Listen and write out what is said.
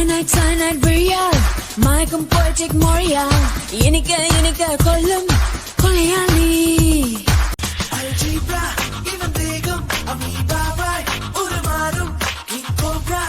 cyanide விழியால் மயக்கும் poetic மொழியால் இனிக்க கொல்லும் கொலையாளி. Algebra, இவன் தேகம் அமீபாவாய் உருமாறும் கிங் கோப்ரா.